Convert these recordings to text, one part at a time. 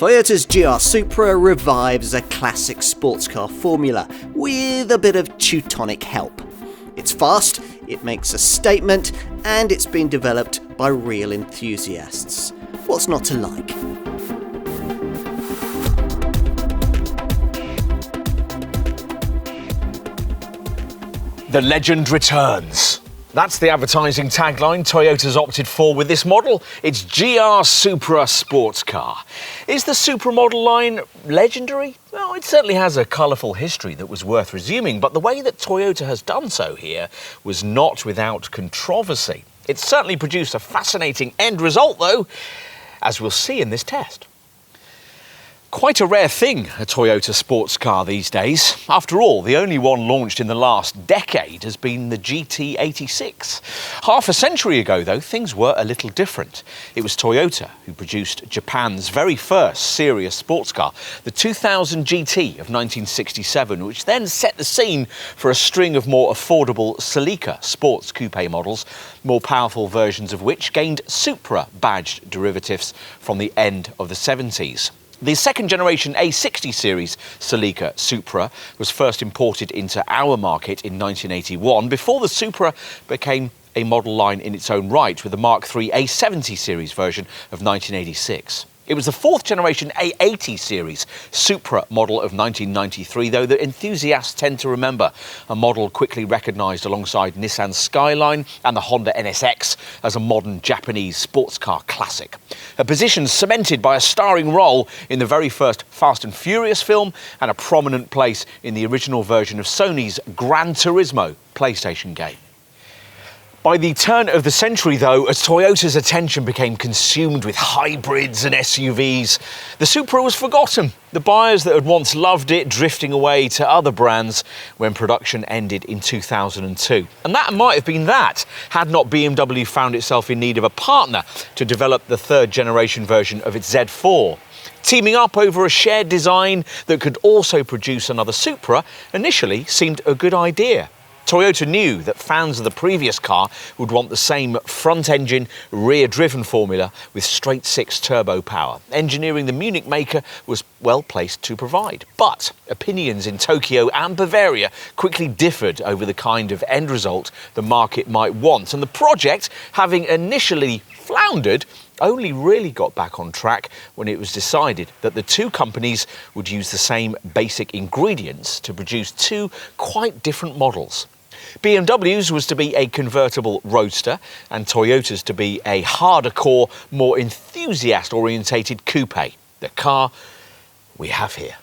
Toyota's GR Supra revives a classic sports car formula with a bit of Teutonic help. It's fast, it makes a statement, and it's been developed by real enthusiasts. What's not to like? The legend returns. That's the advertising tagline Toyota's opted for with this model. It's GR Supra sports car. Is the Supra model line legendary? Well, it certainly has a colourful history that was worth resuming, but the way that Toyota has done so here was not without controversy. It certainly produced a fascinating end result, though, as we'll see in this test. Quite a rare thing, a Toyota sports car these days. After all, the only one launched in the last decade has been the GT86. Half a century ago, though, things were a little different. It was Toyota who produced Japan's very first serious sports car, the 2000 GT of 1967, which then set the scene for a string of more affordable Celica sports coupe models, more powerful versions of which gained Supra-badged derivatives from the end of the 70s. The second-generation A60 series Celica Supra was first imported into our market in 1981, before the Supra became a model line in its own right with the Mark III A70 series version of 1986. It was the fourth-generation A80 series Supra model of 1993, though, that enthusiasts tend to remember, a model quickly recognised alongside Nissan's Skyline and the Honda NSX as a modern Japanese sports car classic. A position cemented by a starring role in the very first Fast and Furious film and a prominent place in the original version of Sony's Gran Turismo PlayStation game. By the turn of the century, though, as Toyota's attention became consumed with hybrids and SUVs, the Supra was forgotten. The buyers that had once loved it drifting away to other brands when production ended in 2002. And that might have been that, had not BMW found itself in need of a partner to develop the third-generation version of its Z4. Teaming up over a shared design that could also produce another Supra initially seemed a good idea. Toyota knew that fans of the previous car would want the same front-engine, rear-driven formula with straight-six turbo power. Engineering the Munich maker was well-placed to provide. But opinions in Tokyo and Bavaria quickly differed over the kind of end result the market might want, and the project, having initially floundered, only really got back on track when it was decided that the two companies would use the same basic ingredients to produce two quite different models. BMW's was to be a convertible roadster and Toyota's to be a harder core, more enthusiast-orientated coupe, the car we have here.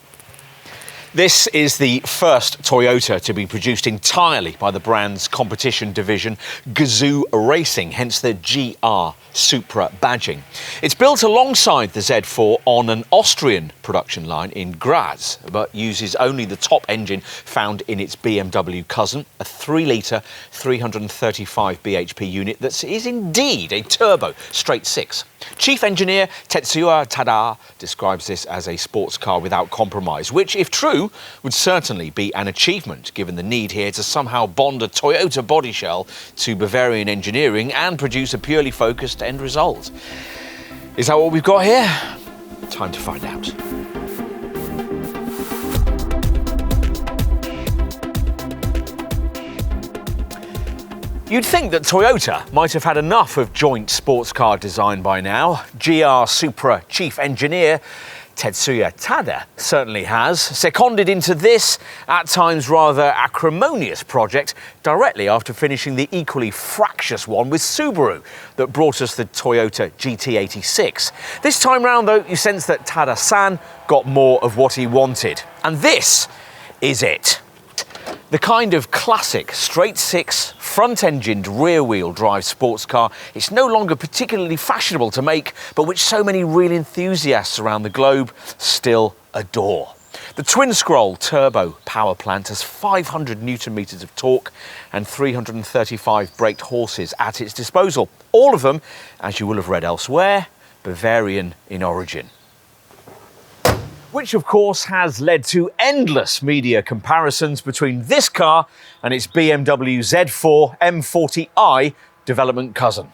This is the first Toyota to be produced entirely by the brand's competition division, Gazoo Racing, hence the GR Supra badging. It's built alongside the Z4 on an Austrian production line in Graz, but uses only the top engine found in its BMW cousin, a 3-litre, 335 bhp unit that is indeed a turbo straight-six. Chief engineer Tetsuya Tada describes this as a sports car without compromise, which, if true, would certainly be an achievement, given the need here to somehow bond a Toyota body shell to Bavarian engineering and produce a purely focused end result. Is that what we've got here? Time to find out. You'd think that Toyota might have had enough of joint sports car design by now. GR Supra chief engineer Tetsuya Tada certainly has, seconded into this, at times rather acrimonious project directly after finishing the equally fractious one with Subaru that brought us the Toyota GT86. This time round, though, you sense that Tada-san got more of what he wanted. And this is it. The kind of classic straight-six, front-engined, rear-wheel drive sports car it's no longer particularly fashionable to make, but which so many real enthusiasts around the globe still adore. The twin-scroll turbo power plant has 500 newton-meters of torque and 335 braked horses at its disposal. All of them, as you will have read elsewhere, Bavarian in origin. Which, of course, has led to endless media comparisons between this car and its BMW Z4 M40i development cousin.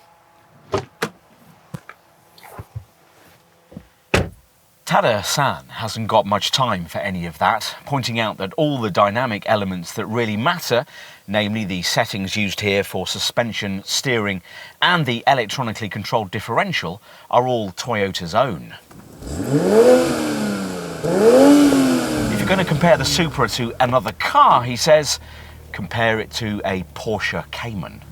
Tada-san hasn't got much time for any of that, pointing out that all the dynamic elements that really matter, namely the settings used here for suspension, steering and the electronically controlled differential, are all Toyota's own. If you're going to compare the Supra to another car, he says, compare it to a Porsche Cayman.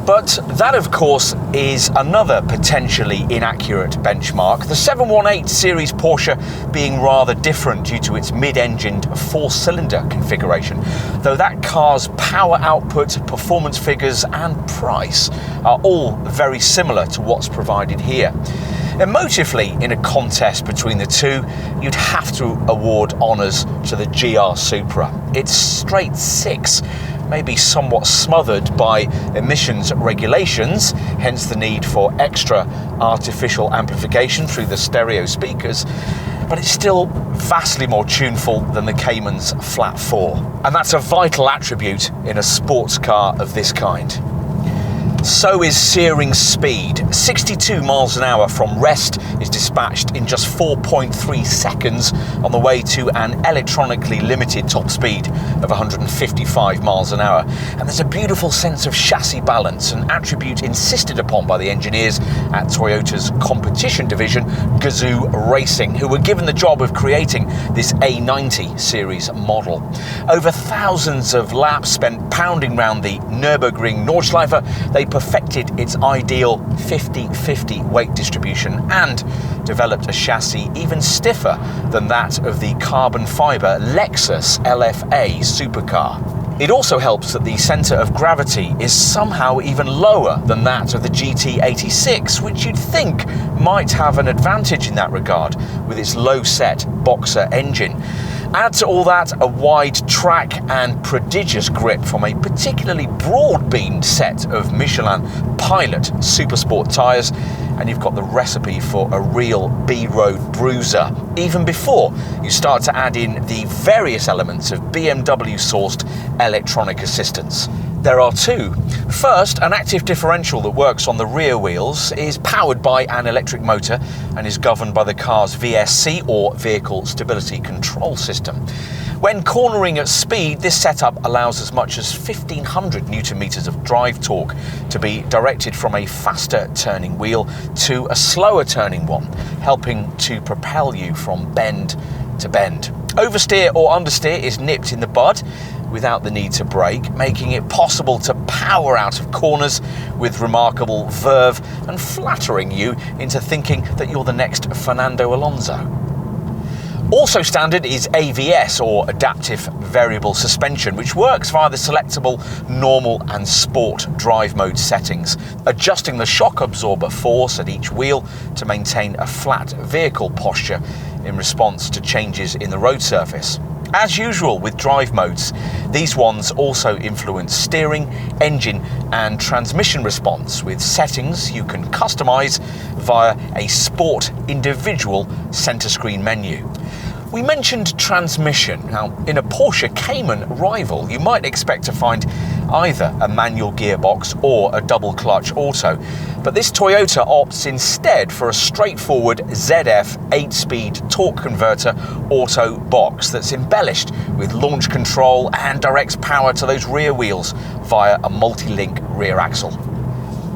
But that, of course, is another potentially inaccurate benchmark, the 718 series Porsche being rather different due to its mid-engined four-cylinder configuration, though that car's power output, performance figures and price are all very similar to what's provided here. Emotively, in a contest between the two, you'd have to award honours to the GR Supra. It's straight 6, maybe somewhat smothered by emissions regulations, hence the need for extra artificial amplification through the stereo speakers, but it's still vastly more tuneful than the Cayman's flat 4. And that's a vital attribute in a sports car of this kind. So is steering speed. 62 miles an hour from rest is dispatched in just 4.3 seconds on the way to an electronically limited top speed of 155 miles an hour. And there's a beautiful sense of chassis balance, an attribute insisted upon by the engineers at Toyota's competition division, Gazoo Racing, who were given the job of creating this A90 series model. Over thousands of laps spent pounding round the Nürburgring Nordschleife, they perfected its ideal 50-50 weight distribution and developed a chassis even stiffer than that of the carbon fibre Lexus LFA supercar. It also helps that the centre of gravity is somehow even lower than that of the GT86, which you'd think might have an advantage in that regard with its low-set Boxer engine. Add to all that a wide track and prodigious grip from a particularly broad-beamed set of Michelin Pilot Supersport tyres, and you've got the recipe for a real B-road bruiser, even before you start to add in the various elements of BMW-sourced electronic assistance. There are two. First, an active differential that works on the rear wheels is powered by an electric motor and is governed by the car's VSC, or Vehicle Stability Control System. When cornering at speed, this setup allows as much as 1500 newton meters of drive torque to be directed from a faster turning wheel to a slower turning one, helping to propel you from bend to bend. Oversteer or understeer is nipped in the bud without the need to brake, making it possible to power out of corners with remarkable verve and flattering you into thinking that you're the next Fernando Alonso. Also standard is AVS, or Adaptive Variable Suspension, which works via the selectable normal and sport drive mode settings, adjusting the shock absorber force at each wheel to maintain a flat vehicle posture in response to changes in the road surface. As usual with drive modes, these ones also influence steering, engine and transmission response with settings you can customise via a Sport individual centre screen menu. We mentioned transmission. Now, in a Porsche Cayman rival, you might expect to find either a manual gearbox or a double clutch auto, but this Toyota opts instead for a straightforward ZF 8-speed torque converter auto box that's embellished with launch control and directs power to those rear wheels via a multi-link rear axle.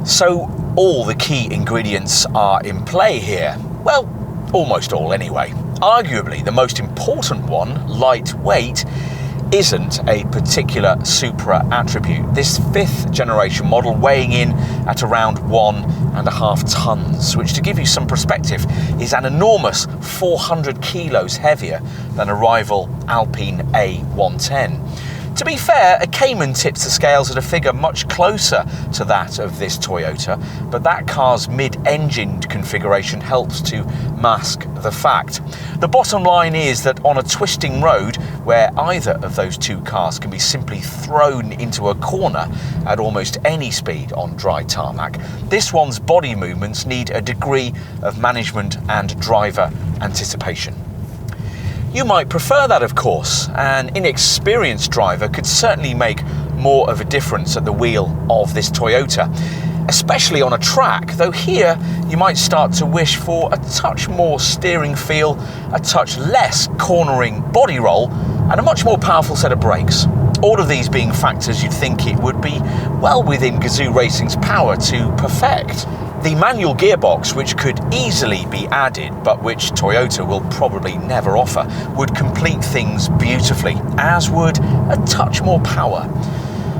So all the key ingredients are in play here. Well, almost all anyway. Arguably the most important one, lightweight, isn't a particular Supra attribute. This 5th generation model weighing in at around 1.5 tons, which, to give you some perspective, is an enormous 400 kilos heavier than a rival Alpine A110. To be fair, a Cayman tips the scales at a figure much closer to that of this Toyota, but that car's mid-engined configuration helps to mask the fact. The bottom line is that on a twisting road where either of those two cars can be simply thrown into a corner at almost any speed on dry tarmac, this one's body movements need a degree of management and driver anticipation. You might prefer that, of course. An inexperienced driver could certainly make more of a difference at the wheel of this Toyota. especially on a track, though here you might start to wish for a touch more steering feel, a touch less cornering body roll, and a much more powerful set of brakes. All of these being factors you'd think it would be well within Gazoo Racing's power to perfect. The manual gearbox, which could easily be added, but which Toyota will probably never offer, would complete things beautifully, as would a touch more power.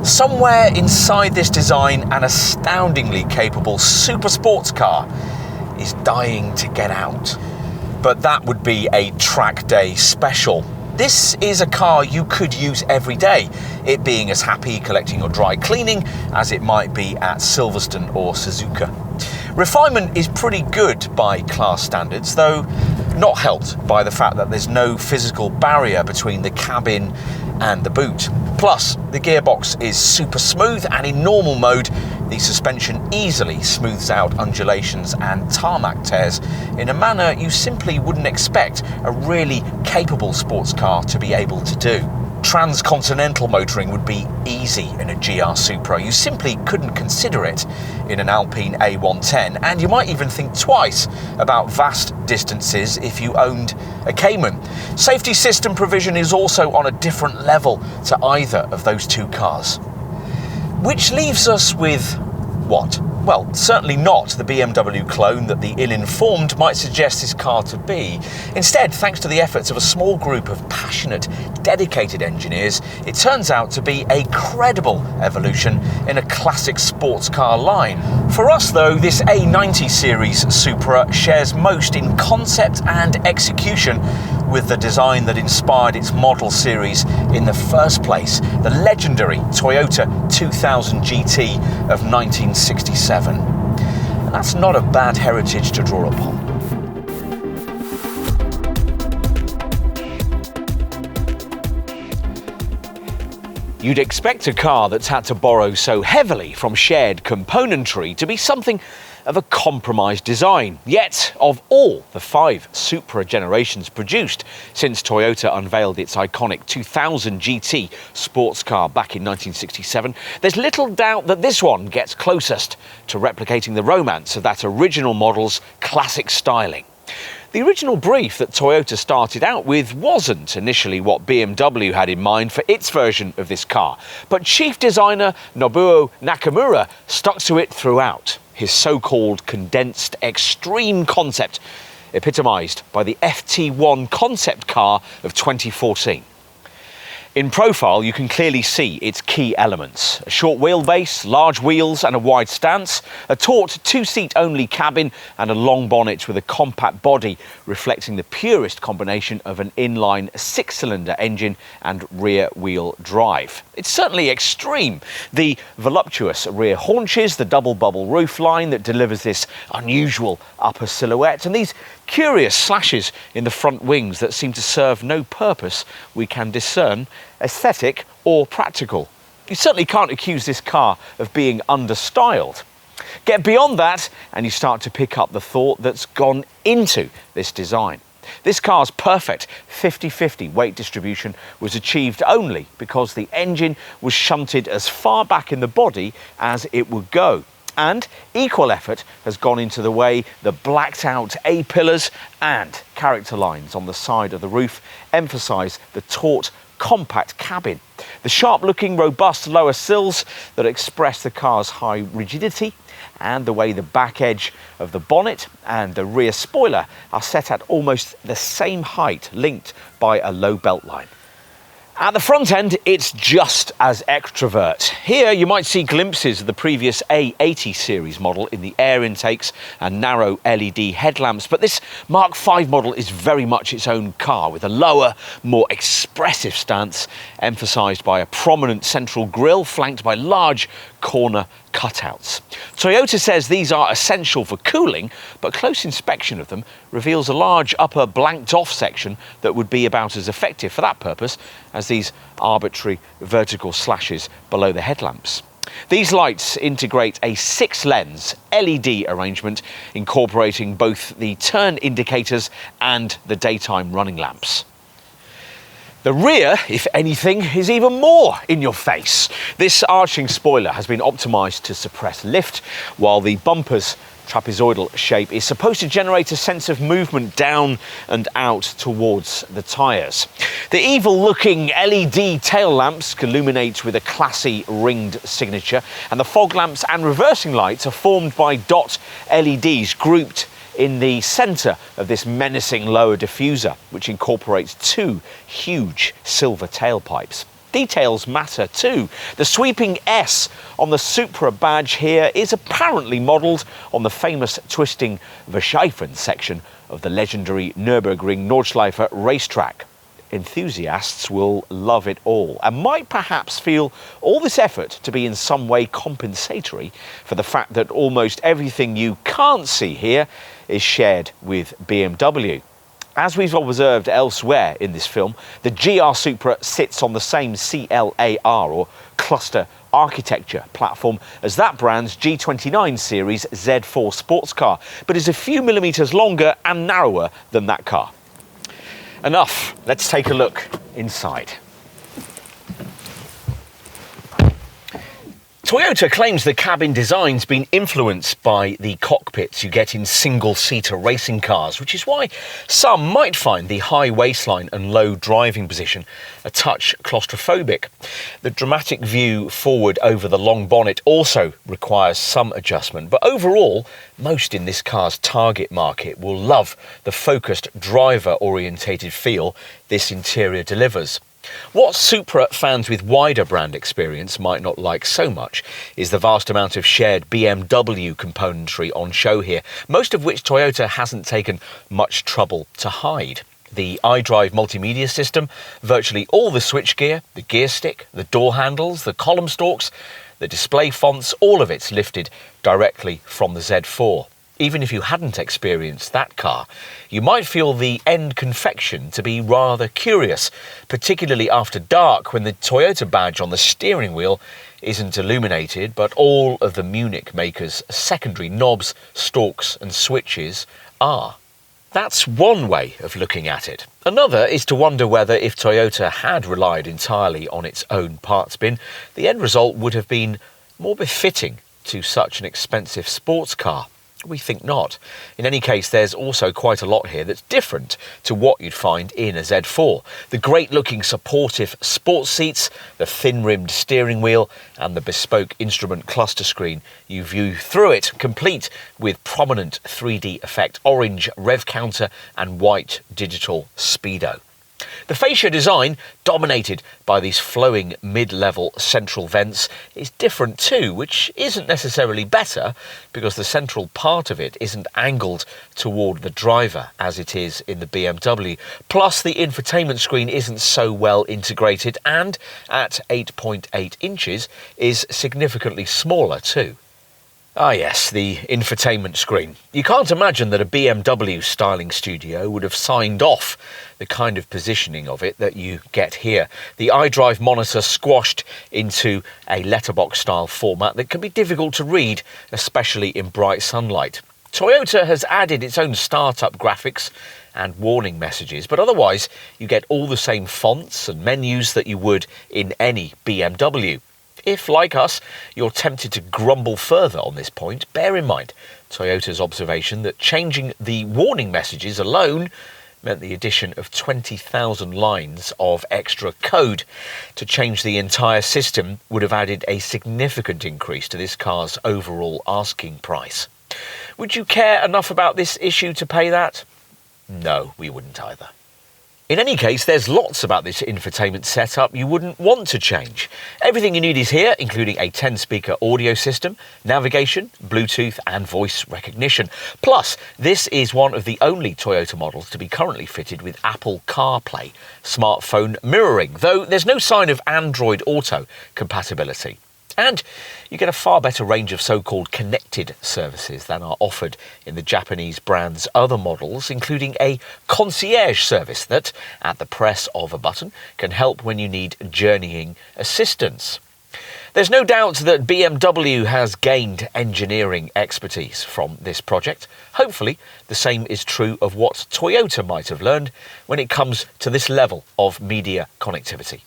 Somewhere inside this design, an astoundingly capable super sports car is dying to get out. But that would be a track day special. This is a car you could use every day, it being as happy collecting your dry cleaning as it might be at Silverstone or Suzuka. Refinement is pretty good by class standards, though not helped by the fact that there's no physical barrier between the cabin and the boot. Plus, the gearbox is super smooth, and in normal mode, the suspension easily smooths out undulations and tarmac tears in a manner you simply wouldn't expect a really capable sports car to be able to do. Transcontinental motoring would be easy in a GR Supra. You simply couldn't consider it in an Alpine A110, and you might even think twice about vast distances if you owned a Cayman. Safety system provision is also on a different level to either of those two cars. Which leaves us with what? Well, certainly not the BMW clone that the ill-informed might suggest this car to be. Instead, thanks to the efforts of a small group of passionate, dedicated engineers, it turns out to be a credible evolution in a classic sports car line. For us, though, this A90 series Supra shares most in concept and execution with the design that inspired its model series in the first place, the legendary Toyota 2000 GT of 1967. And that's not a bad heritage to draw upon. You'd expect a car that's had to borrow so heavily from shared componentry to be something of a compromised design. Yet, of all the 5 Supra generations produced since Toyota unveiled its iconic 2000 GT sports car back in 1967, there's little doubt that this one gets closest to replicating the romance of that original model's classic styling. The original brief that Toyota started out with wasn't initially what BMW had in mind for its version of this car, but chief designer Nobuo Nakamura stuck to it throughout. His so-called condensed extreme concept, epitomised by the FT1 concept car of 2014. In profile, you can clearly see its key elements: a short wheelbase, large wheels and a wide stance, a taut 2-seat only cabin, and a long bonnet with a compact body, reflecting the purest combination of an inline 6-cylinder engine and rear-wheel drive. It's certainly extreme. The voluptuous rear haunches, the double bubble roofline that delivers this unusual upper silhouette, and these curious slashes in the front wings that seem to serve no purpose we can discern, aesthetic or practical. You certainly can't accuse this car of being understyled. Get beyond that and you start to pick up the thought that's gone into this design. This car's perfect 50-50 weight distribution was achieved only because the engine was shunted as far back in the body as it would go. And equal effort has gone into the way the blacked out A-pillars and character lines on the side of the roof emphasise the taut, compact cabin. The sharp-looking, robust lower sills that express the car's high rigidity, and the way the back edge of the bonnet and the rear spoiler are set at almost the same height, linked by a low belt line. At the front end, it's just as extrovert. Here you might see glimpses of the previous A80 series model in the air intakes and narrow LED headlamps, but this Mark V model is very much its own car, with a lower, more expressive stance emphasised by a prominent central grille flanked by large corner cutouts. Toyota says these are essential for cooling, but close inspection of them reveals a large upper blanked off section that would be about as effective for that purpose as these arbitrary vertical slashes below the headlamps. These lights integrate a 6-lens LED arrangement incorporating both the turn indicators and the daytime running lamps. The rear, if anything, is even more in your face. This arching spoiler has been optimised to suppress lift, while the bumper's trapezoidal shape is supposed to generate a sense of movement down and out towards the tyres. The evil-looking LED tail lamps illuminate with a classy ringed signature, and the fog lamps and reversing lights are formed by dot LEDs grouped in the centre of this menacing lower diffuser, which incorporates two huge silver tailpipes. Details matter too. The sweeping S on the Supra badge here is apparently modelled on the famous twisting Verschleifen section of the legendary Nürburgring Nordschleife racetrack. Enthusiasts will love it all and might perhaps feel all this effort to be in some way compensatory for the fact that almost everything you can't see here is shared with BMW. As we've observed elsewhere in this film, the GR Supra sits on the same CLAR or cluster architecture platform as that brand's G29 series Z4 sports car, but is a few millimetres longer and narrower than that car. Enough, let's take a look inside. Toyota claims the cabin design's been influenced by the cockpits you get in single-seater racing cars, which is why some might find the high waistline and low driving position a touch claustrophobic. The dramatic view forward over the long bonnet also requires some adjustment, but overall, most in this car's target market will love the focused, driver-orientated feel this interior delivers. What Supra fans with wider brand experience might not like so much is the vast amount of shared BMW componentry on show here, most of which Toyota hasn't taken much trouble to hide. The iDrive multimedia system, virtually all the switchgear, the gear stick, the door handles, the column stalks, the display fonts, all of it's lifted directly from the Z4. Even if you hadn't experienced that car, you might feel the end confection to be rather curious, particularly after dark when the Toyota badge on the steering wheel isn't illuminated, but all of the Munich maker's secondary knobs, stalks and switches are. That's one way of looking at it. Another is to wonder whether if Toyota had relied entirely on its own parts bin, the end result would have been more befitting to such an expensive sports car. We think not. In any case, there's also quite a lot here that's different to what you'd find in a Z4. The great-looking supportive sports seats, the thin-rimmed steering wheel and the bespoke instrument cluster screen you view through it, complete with prominent 3D effect orange rev counter and white digital speedo. The fascia design, dominated by these flowing mid-level central vents, is different too, which isn't necessarily better because the central part of it isn't angled toward the driver as it is in the BMW. Plus, the infotainment screen isn't so well integrated and, at 8.8 inches, is significantly smaller too. Ah yes, the infotainment screen. You can't imagine that a BMW styling studio would have signed off the kind of positioning of it that you get here. The iDrive monitor squashed into a letterbox style format that can be difficult to read, especially in bright sunlight. Toyota has added its own startup graphics and warning messages, but otherwise you get all the same fonts and menus that you would in any BMW. If, like us, you're tempted to grumble further on this point, bear in mind Toyota's observation that changing the warning messages alone meant the addition of 20,000 lines of extra code. To change the entire system would have added a significant increase to this car's overall asking price. Would you care enough about this issue to pay that? No, we wouldn't either. In any case, there's lots about this infotainment setup you wouldn't want to change. Everything you need is here, including a 10-speaker audio system, navigation, Bluetooth and voice recognition. Plus, this is one of the only Toyota models to be currently fitted with Apple CarPlay smartphone mirroring, though there's no sign of Android Auto compatibility. And you get a far better range of so-called connected services than are offered in the Japanese brand's other models, including a concierge service that, at the press of a button, can help when you need journeying assistance. There's no doubt that BMW has gained engineering expertise from this project. Hopefully, the same is true of what Toyota might have learned when it comes to this level of media connectivity.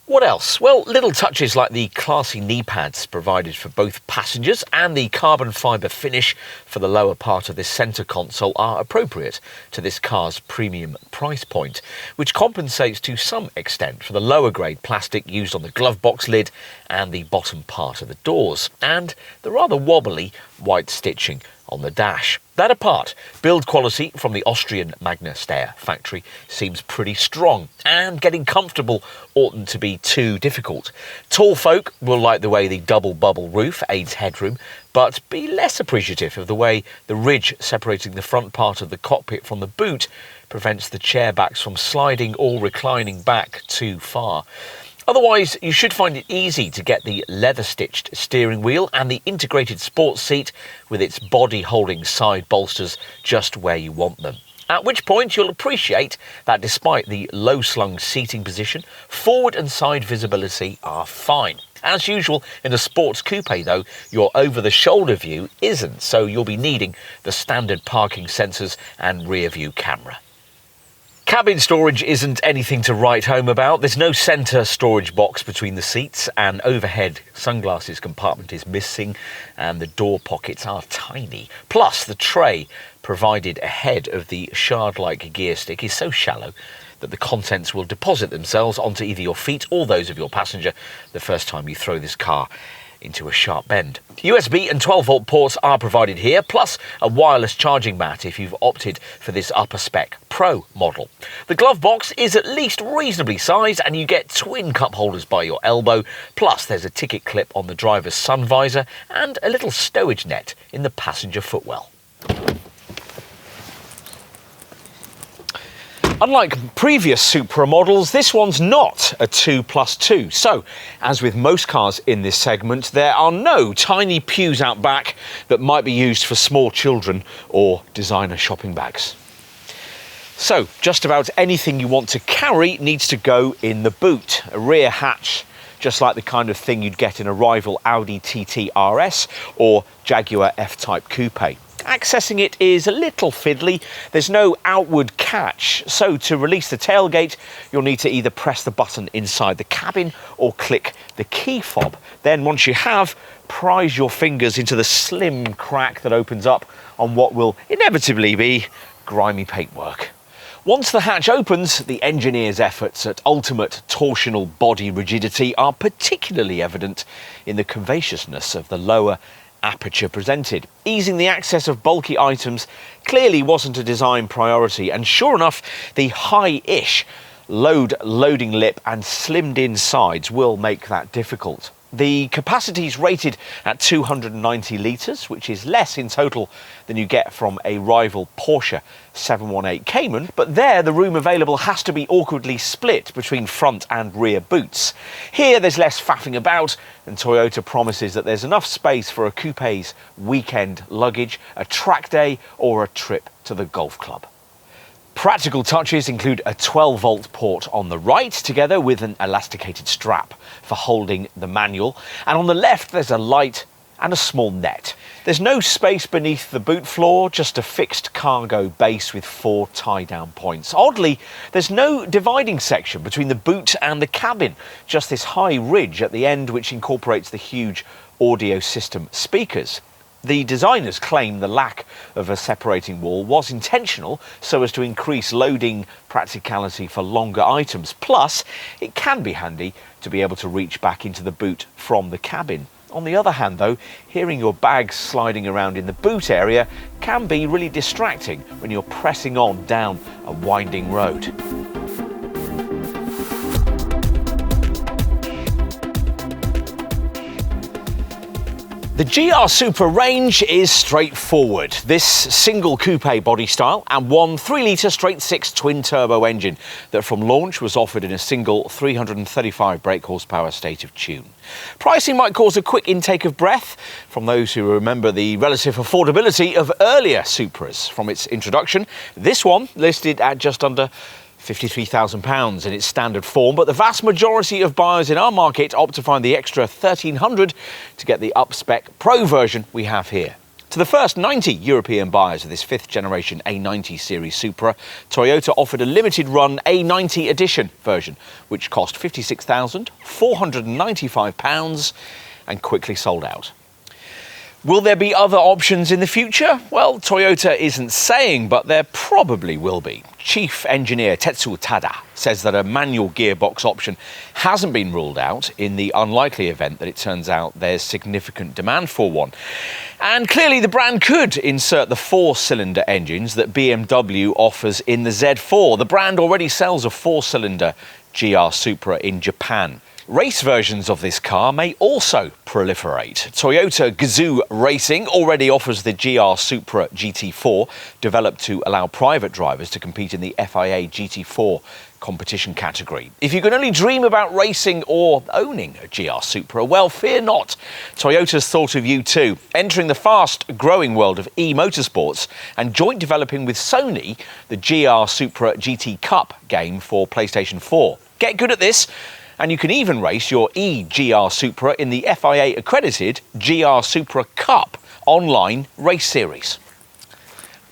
What else? Well, little touches like the classy knee pads provided for both passengers and the carbon fibre finish for the lower part of this centre console are appropriate to this car's premium price point, which compensates to some extent for the lower grade plastic used on the glove box lid and the bottom part of the doors, and the rather wobbly white stitching on the dash. That apart, build quality from the Austrian Magna Steyr factory seems pretty strong, and getting comfortable oughtn't to be too difficult. Tall folk will like the way the double bubble roof aids headroom, but be less appreciative of the way the ridge separating the front part of the cockpit from the boot prevents the chair backs from sliding or reclining back too far. Otherwise, you should find it easy to get the leather-stitched steering wheel and the integrated sports seat with its body-holding side bolsters just where you want them. At which point you'll appreciate that despite the low-slung seating position, forward and side visibility are fine. As usual in a sports coupe though, your over-the-shoulder view isn't, so you'll be needing the standard parking sensors and rear-view camera. Cabin storage isn't anything to write home about. There's no centre storage box between the seats, an overhead sunglasses compartment is missing, and the door pockets are tiny. Plus, the tray provided ahead of the shard-like gear stick is so shallow that the contents will deposit themselves onto either your feet or those of your passenger the first time you throw this car into a sharp bend. USB and 12-volt ports are provided here, plus a wireless charging mat if you've opted for this upper spec Pro model. The glove box is at least reasonably sized and you get twin cup holders by your elbow, plus there's a ticket clip on the driver's sun visor and a little stowage net in the passenger footwell. Unlike previous Supra models, this one's not a 2+2. So, as with most cars in this segment, there are no tiny pews out back that might be used for small children or designer shopping bags. So, just about anything you want to carry needs to go in the boot. A rear hatch, just like the kind of thing you'd get in a rival Audi TT RS or Jaguar F-Type coupe. Accessing it is a little fiddly. There's no outward catch, so to release the tailgate you'll need to either press the button inside the cabin or click the key fob. Then once you have, prise your fingers into the slim crack that opens up on what will inevitably be grimy paintwork. Once the hatch opens, the engineer's efforts at ultimate torsional body rigidity are particularly evident in the curvaceousness of the lower aperture presented. Easing the access of bulky items clearly wasn't a design priority, and sure enough, the high-ish loading lip and slimmed-in sides will make that difficult. The capacity is rated at 290 litres, which is less in total than you get from a rival Porsche 718 Cayman, but there the room available has to be awkwardly split between front and rear boots. Here there's less faffing about, and Toyota promises that there's enough space for a coupe's weekend luggage, a track day or a trip to the golf club. Practical touches include a 12-volt port on the right, together with an elasticated strap for holding the manual, and on the left there's a light and a small net. There's no space beneath the boot floor, just a fixed cargo base with 4 tie-down points. Oddly, there's no dividing section between the boot and the cabin, just this high ridge at the end which incorporates the huge audio system speakers. The designers claim the lack of a separating wall was intentional so as to increase loading practicality for longer items. Plus, it can be handy to be able to reach back into the boot from the cabin. On the other hand though, hearing your bags sliding around in the boot area can be really distracting when you're pressing on down a winding road. The GR Supra range is straightforward. This single coupe body style and one 3-litre straight-six twin-turbo engine that from launch was offered in a single 335 brake horsepower state of tune. Pricing might cause a quick intake of breath from those who remember the relative affordability of earlier Supras from its introduction. This one listed at just under £53,000 in its standard form, but the vast majority of buyers in our market opt to find the extra £1,300 to get the up-spec Pro version we have here. To the first 90 European buyers of this 5th generation A90 series Supra, Toyota offered a limited run A90 edition version, which cost £56,495 and quickly sold out. Will there be other options in the future? Well, Toyota isn't saying, but there probably will be. Chief engineer Tetsuo Tada says that a manual gearbox option hasn't been ruled out in the unlikely event that it turns out there's significant demand for one. And clearly the brand could insert the 4-cylinder engines that BMW offers in the Z4. The brand already sells a 4-cylinder GR Supra in Japan. Race versions of this car may also proliferate. Toyota Gazoo Racing already offers the GR Supra GT4, developed to allow private drivers to compete in the FIA GT4 competition category. If you can only dream about racing or owning a GR Supra, well, fear not. Toyota's thought of you too, entering the fast-growing world of e-motorsports and joint developing with Sony the GR Supra GT Cup game for PlayStation 4. Get good at this, and you can even race your GR Supra in the FIA-accredited GR Supra Cup online race series.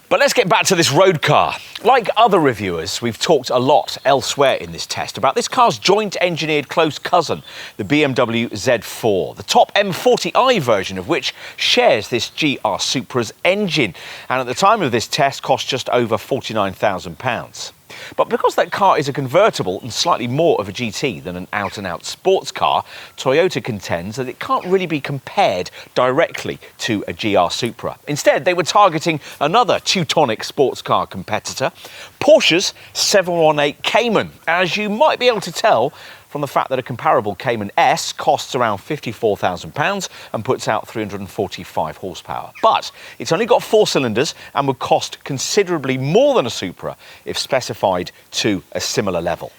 But let's get back to this road car. Like other reviewers, we've talked a lot elsewhere in this test about this car's joint-engineered close cousin, the BMW Z4, the top M40i version of which shares this GR Supra's engine, and at the time of this test cost just over £49,000. But because that car is a convertible and slightly more of a GT than an out-and-out sports car, Toyota contends that it can't really be compared directly to a GR Supra. Instead, they were targeting another Teutonic sports car competitor, Porsche's 718 Cayman, as you might be able to tell from the fact that a comparable Cayman S costs around £54,000 and puts out 345 horsepower. But it's only got 4 cylinders and would cost considerably more than a Supra if specified to a similar level.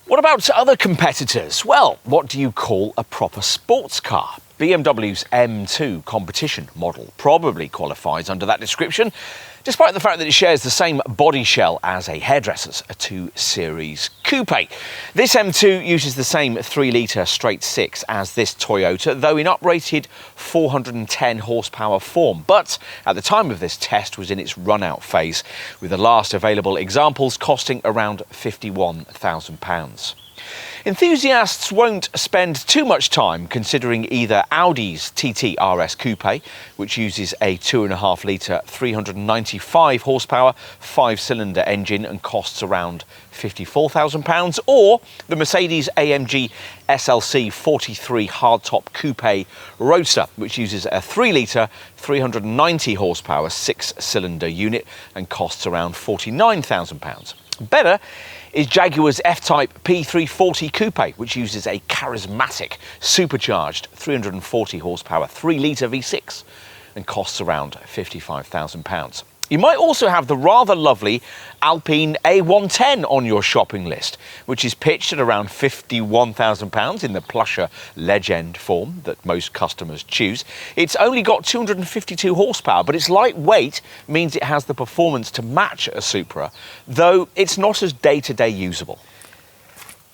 What about other competitors? Well, what do you call a proper sports car? BMW's M2 competition model probably qualifies under that description, despite the fact that it shares the same body shell as a hairdresser's 2 Series Coupe. This M2 uses the same 3-litre straight-six as this Toyota, though in uprated 410 horsepower form, but at the time of this test was in its run-out phase, with the last available examples costing around £51,000. Enthusiasts won't spend too much time considering either Audi's TT RS Coupe, which uses a 2.5-litre 395 horsepower 5-cylinder engine and costs around £54,000, or the Mercedes AMG SLC 43 hardtop coupe roadster, which uses a 3-litre 390 horsepower 6-cylinder unit and costs around £49,000. Better is Jaguar's F-Type P340 Coupe, which uses a charismatic, supercharged 340 horsepower 3-litre V6 and costs around £55,000. You might also have the rather lovely Alpine A110 on your shopping list, which is pitched at around £51,000 in the plusher legend form that most customers choose. It's only got 252 horsepower, but its lightweight means it has the performance to match a Supra, though it's not as day-to-day usable.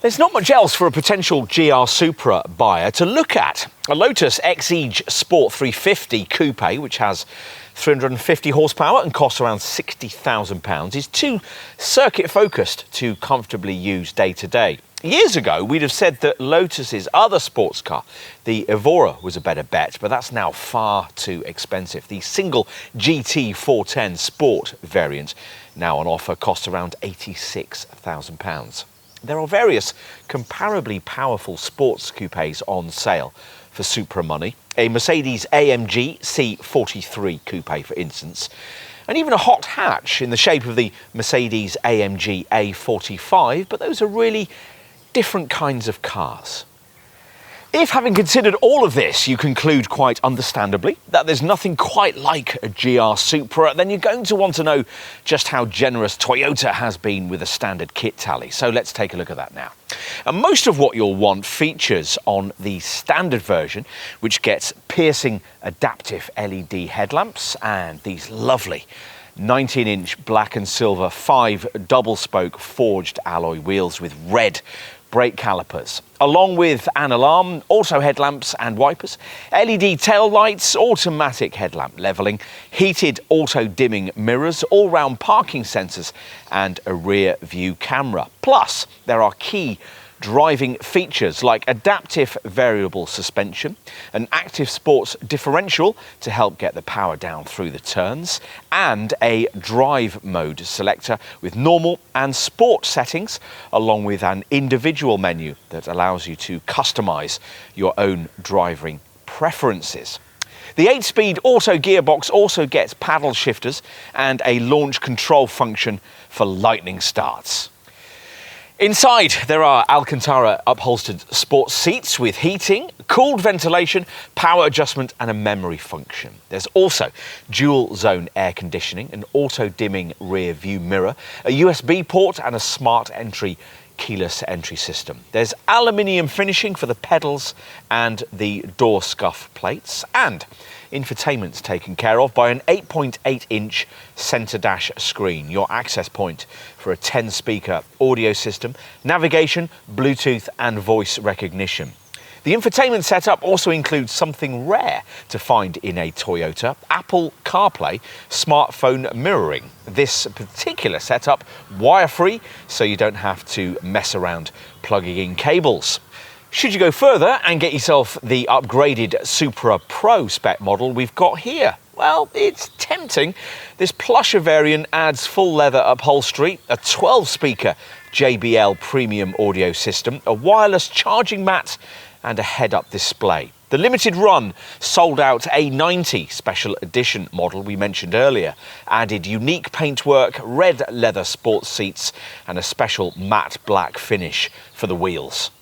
There's not much else for a potential GR Supra buyer to look at. A Lotus Exige Sport 350 Coupe, which has 350 horsepower and costs around £60,000, is too circuit-focused to comfortably use day-to-day. Years ago, we'd have said that Lotus's other sports car, the Evora, was a better bet, but that's now far too expensive. The single GT410 Sport variant, now on offer, costs around £86,000. There are various comparably powerful sports coupes on sale for Supra money. A Mercedes AMG C43 Coupe, for instance, and even a hot hatch in the shape of the Mercedes AMG A45, but those are really different kinds of cars. If, having considered all of this, you conclude quite understandably that there's nothing quite like a GR Supra, then you're going to want to know just how generous Toyota has been with a standard kit tally. So let's take a look at that now. And most of what you'll want features on the standard version, which gets piercing adaptive LED headlamps and these lovely 19-inch black and silver 5 double-spoke forged alloy wheels with red brake calipers, along with an alarm, auto headlamps and wipers, LED tail lights, automatic headlamp levelling, heated auto-dimming mirrors, all-round parking sensors and a rear view camera. Plus, there are key driving features like adaptive variable suspension, an active sports differential to help get the power down through the turns, and a drive mode selector with normal and sport settings, along with an individual menu that allows you to customize your own driving preferences. The 8-speed auto gearbox also gets paddle shifters and a launch control function for lightning starts. Inside, there are Alcantara upholstered sports seats with heating, cooled ventilation, power adjustment and a memory function. There's also dual zone air conditioning, an auto dimming rear view mirror, a USB port and a smart entry keyless entry system. There's aluminium finishing for the pedals and the door scuff plates, and infotainment's taken care of by an 8.8-inch centre dash screen, your access point for a 10-speaker audio system, navigation, Bluetooth and voice recognition. The infotainment setup also includes something rare to find in a Toyota: Apple CarPlay smartphone mirroring. This particular setup wire-free, so you don't have to mess around plugging in cables. Should you go further and get yourself the upgraded Supra Pro spec model we've got here? Well, it's tempting. This plusher variant adds full leather upholstery, a 12-speaker JBL premium audio system, a wireless charging mat and a head-up display. The limited run sold out A90 special edition model we mentioned earlier added unique paintwork, red leather sports seats and a special matte black finish for the wheels.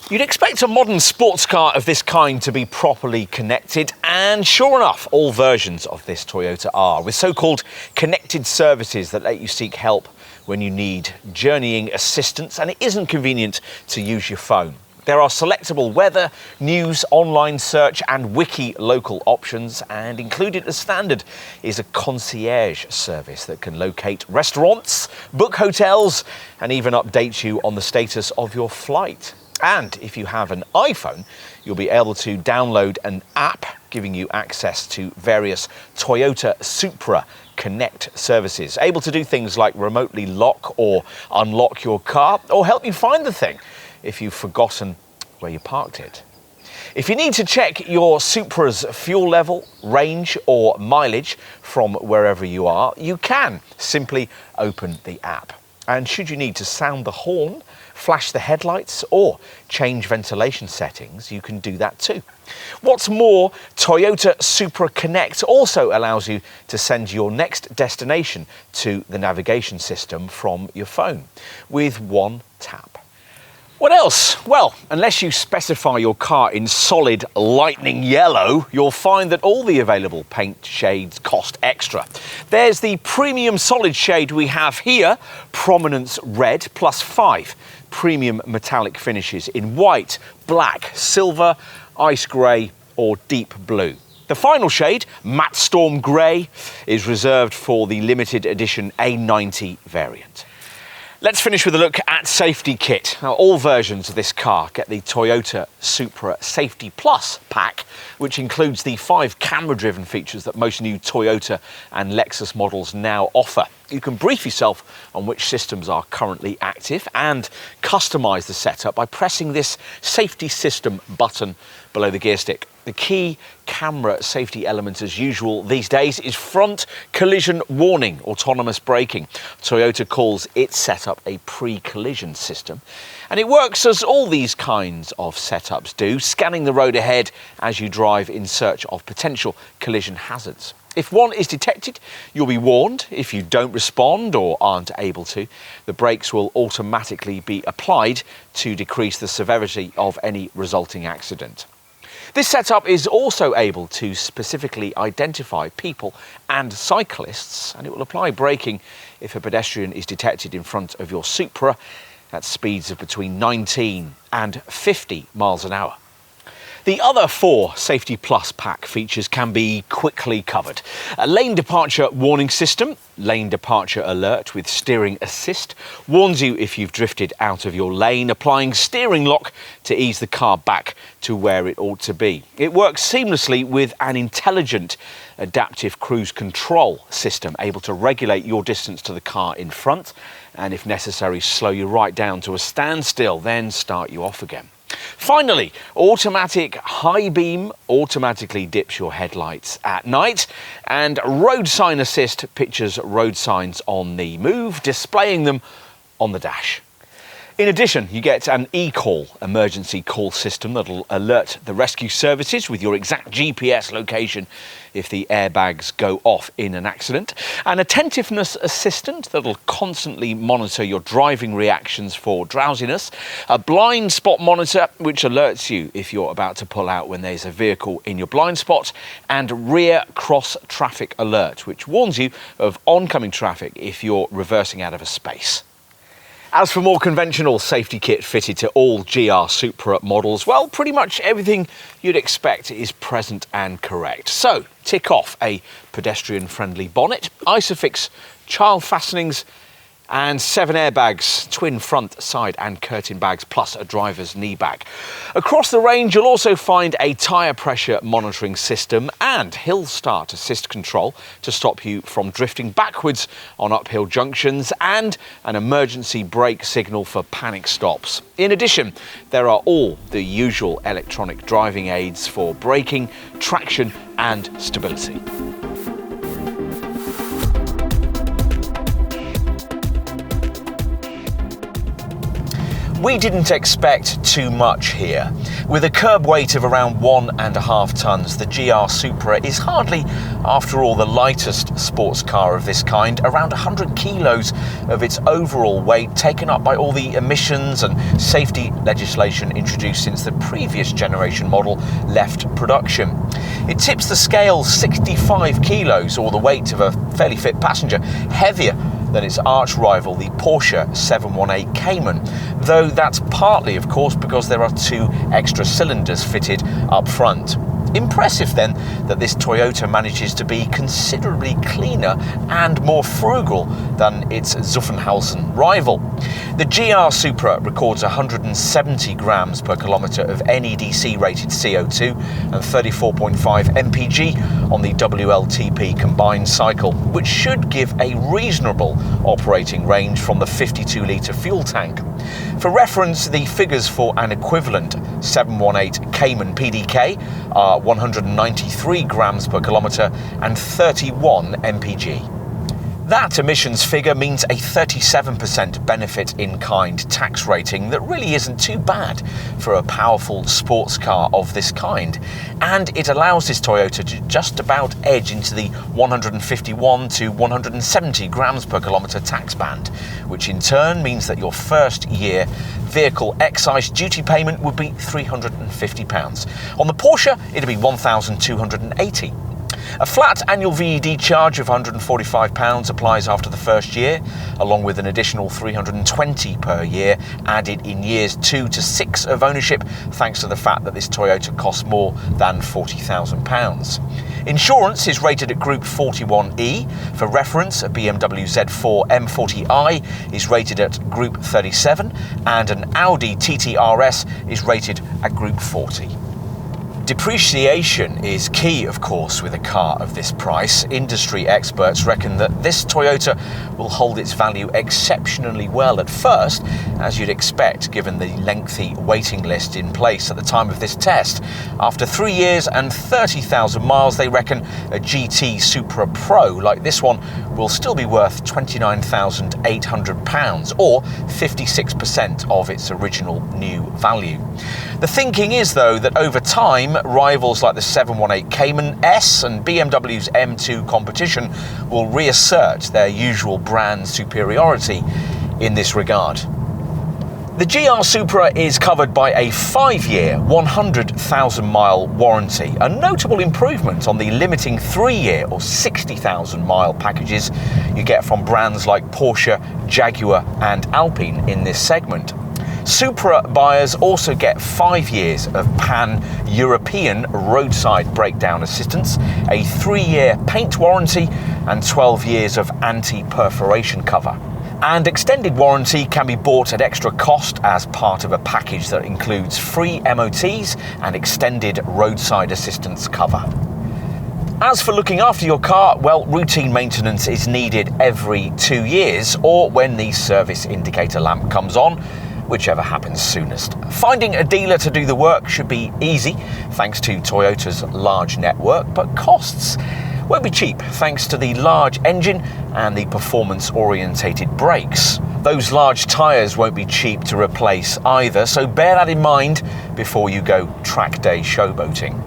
You'd expect a modern sports car of this kind to be properly connected, and sure enough, all versions of this Toyota are, with so-called connected services that let you seek help when you need journeying assistance and it isn't convenient to use your phone. There are selectable weather, news, online search and wiki local options, and included as standard is a concierge service that can locate restaurants, book hotels and even update you on the status of your flight. And if you have an iPhone, you'll be able to download an app giving you access to various Toyota Supra Connect services, able to do things like remotely lock or unlock your car, or help you find the thing if you've forgotten where you parked it. If you need to check your Supra's fuel level, range or mileage from wherever you are, you can simply open the app. And should you need to sound the horn, flash the headlights or change ventilation settings, you can do that too. What's more, Toyota Supra Connect also allows you to send your next destination to the navigation system from your phone with one tap. What else? Well, unless you specify your car in solid lightning yellow, you'll find that all the available paint shades cost extra. There's the premium solid shade we have here, Prominence Red, plus 5 premium metallic finishes in white, black, silver, ice grey or deep blue. The final shade, Matte Storm Grey, is reserved for the limited edition A90 variant. Let's finish with a look at safety kit. Now, all versions of this car get the Toyota Supra Safety Plus pack, which includes the 5 camera-driven features that most new Toyota and Lexus models now offer. You can brief yourself on which systems are currently active and customise the setup by pressing this safety system button below the gear stick. The key camera safety element as usual these days is front collision warning autonomous braking. Toyota calls its setup a pre-collision system, and it works as all these kinds of setups do, scanning the road ahead as you drive in search of potential collision hazards. If one is detected, you'll be warned. If you don't respond or aren't able to, the brakes will automatically be applied to decrease the severity of any resulting accident. This setup is also able to specifically identify people and cyclists, and it will apply braking if a pedestrian is detected in front of your Supra at speeds of between 19 and 50 miles an hour. The other 4 Safety Plus pack features can be quickly covered. A lane departure warning system, lane departure alert with steering assist, warns you if you've drifted out of your lane, applying steering lock to ease the car back to where it ought to be. It works seamlessly with an intelligent adaptive cruise control system, able to regulate your distance to the car in front and, if necessary, slow you right down to a standstill, then start you off again. Finally, automatic high beam automatically dips your headlights at night, and road sign assist pictures road signs on the move, displaying them on the dash. In addition, you get an e-call emergency call system that'll alert the rescue services with your exact GPS location if the airbags go off in an accident, an attentiveness assistant that'll constantly monitor your driving reactions for drowsiness, a blind spot monitor which alerts you if you're about to pull out when there's a vehicle in your blind spot, and rear cross traffic alert which warns you of oncoming traffic if you're reversing out of a space. As for more conventional safety kit fitted to all GR Supra models, well, pretty much everything you'd expect is present and correct. So, tick off a pedestrian-friendly bonnet, Isofix child fastenings, and 7 airbags, twin front, side and curtain bags, plus a driver's knee bag. Across the range, you'll also find a tyre pressure monitoring system and hill start assist control to stop you from drifting backwards on uphill junctions, and an emergency brake signal for panic stops. In addition, there are all the usual electronic driving aids for braking, traction and stability. We didn't expect too much here. With a curb weight of around 1.5 tonnes, the GR Supra is hardly, after all, the lightest sports car of this kind, around 100 kilos of its overall weight taken up by all the emissions and safety legislation introduced since the previous generation model left production. It tips the scale 65 kilos, or the weight of a fairly fit passenger, heavier than its arch rival, the Porsche 718 Cayman, though that's partly, of course, because there are 2 extra cylinders fitted up front. Impressive then that this Toyota manages to be considerably cleaner and more frugal than its Zuffenhausen rival. The GR Supra records 170 grams per kilometre of NEDC rated CO2 and 34.5 mpg on the WLTP combined cycle, which should give a reasonable operating range from the 52-litre fuel tank. For reference, the figures for an equivalent 718 Cayman PDK are 193 grams per kilometre and 31 mpg. That emissions figure means a 37% benefit in kind tax rating that really isn't too bad for a powerful sports car of this kind, and it allows this Toyota to just about edge into the 151 to 170 grams per kilometre tax band, which in turn means that your first year vehicle excise duty payment would be £350. On the Porsche, it'd be £1,280. A flat annual VED charge of £145 applies after the first year, along with an additional £320 per year added in years 2 to 6 of ownership, thanks to the fact that this Toyota costs more than £40,000. Insurance is rated at Group 41E. For reference, a BMW Z4 M40i is rated at Group 37, and an Audi TT RS is rated at Group 40. Depreciation is key, of course, with a car of this price. Industry experts reckon that this Toyota will hold its value exceptionally well at first, as you'd expect given the lengthy waiting list in place at the time of this test. After 3 years and 30,000 miles, they reckon a GT Supra Pro like this one will still be worth £29,800, or 56% of its original new value. The thinking is, though, that over time, rivals like the 718 Cayman S and BMW's M2 competition will reassert their usual brand superiority in this regard. The GR Supra is covered by a 5-year, 100,000-mile warranty, a notable improvement on the limiting 3-year or 60,000-mile packages you get from brands like Porsche, Jaguar and Alpine in this segment. Supra buyers also get 5 years of pan-European roadside breakdown assistance, a 3-year paint warranty and 12 years of anti-perforation cover. And extended warranty can be bought at extra cost as part of a package that includes free MOTs and extended roadside assistance cover. As for looking after your car, well, routine maintenance is needed every 2 years or when the service indicator lamp comes on, whichever happens soonest. Finding a dealer to do the work should be easy thanks to Toyota's large network, but costs won't be cheap thanks to the large engine and the performance-orientated brakes. Those large tyres won't be cheap to replace either, so bear that in mind before you go track day showboating.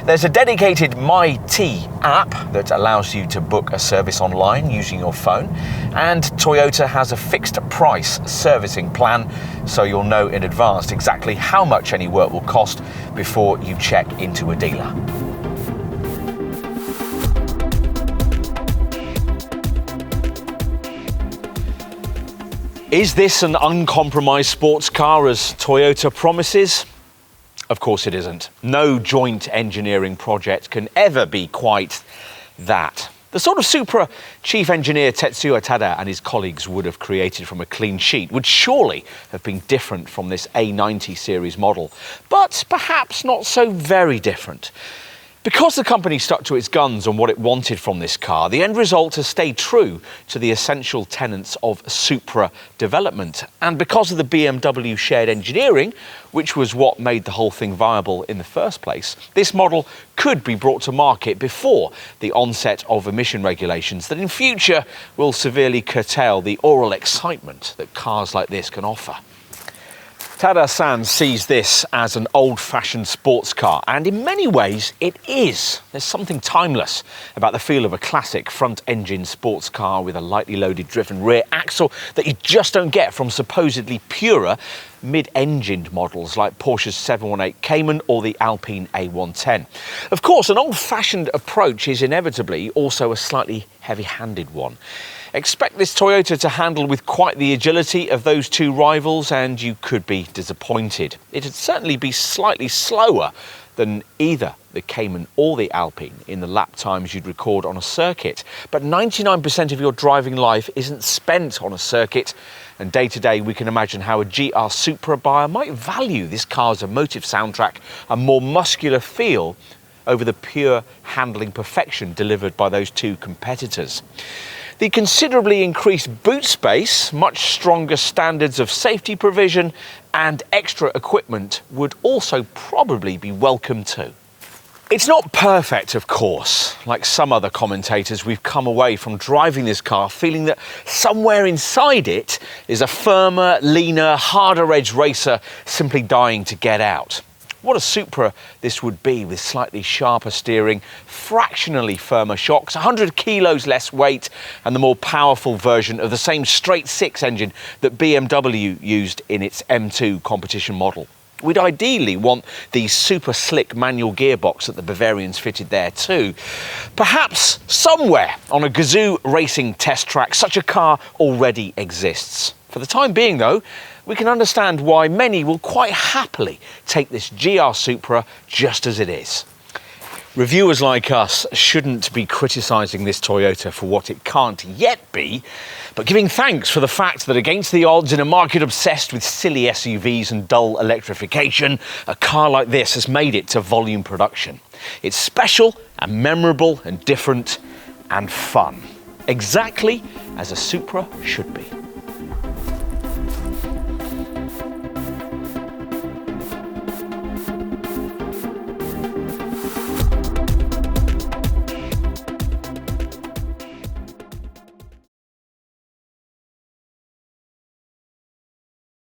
There's a dedicated MyT app that allows you to book a service online using your phone, and Toyota has a fixed price servicing plan, so you'll know in advance exactly how much any work will cost before you check into a dealer. Is this an uncompromised sports car as Toyota promises? Of course it isn't. No joint engineering project can ever be quite that. The sort of Supra chief engineer Tetsuya Tada and his colleagues would have created from a clean sheet would surely have been different from this A90 series model, but perhaps not so very different. Because the company stuck to its guns on what it wanted from this car, the end result has stayed true to the essential tenets of Supra development. And because of the BMW shared engineering, which was what made the whole thing viable in the first place, this model could be brought to market before the onset of emission regulations that in future will severely curtail the oral excitement that cars like this can offer. Tada-san sees this as an old-fashioned sports car, and in many ways it is. There's something timeless about the feel of a classic front-engine sports car with a lightly loaded driven rear axle that you just don't get from supposedly purer mid-engined models like Porsche's 718 Cayman or the Alpine A110. Of course, an old-fashioned approach is inevitably also a slightly heavy-handed one. Expect this Toyota to handle with quite the agility of those two rivals and you could be disappointed. It'd certainly be slightly slower than either the Cayman or the Alpine in the lap times you'd record on a circuit. But 99% of your driving life isn't spent on a circuit, and day to day we can imagine how a GR Supra buyer might value this car's emotive soundtrack and more muscular feel over the pure handling perfection delivered by those two competitors. The considerably increased boot space, much stronger standards of safety provision and extra equipment would also probably be welcome too. It's not perfect, of course. Like some other commentators, we've come away from driving this car feeling that somewhere inside it is a firmer, leaner, harder-edged racer simply dying to get out. What a Supra this would be with slightly sharper steering, fractionally firmer shocks, 100 kilos less weight, and the more powerful version of the same straight-six engine that BMW used in its M2 competition model. We'd ideally want the super slick manual gearbox that the Bavarians fitted there too. Perhaps somewhere on a Gazoo racing test track, such a car already exists. For the time being, though, we can understand why many will quite happily take this GR Supra just as it is. Reviewers like us shouldn't be criticising this Toyota for what it can't yet be, but giving thanks for the fact that against the odds in a market obsessed with silly SUVs and dull electrification, a car like this has made it to volume production. It's special and memorable and different and fun. Exactly as a Supra should be.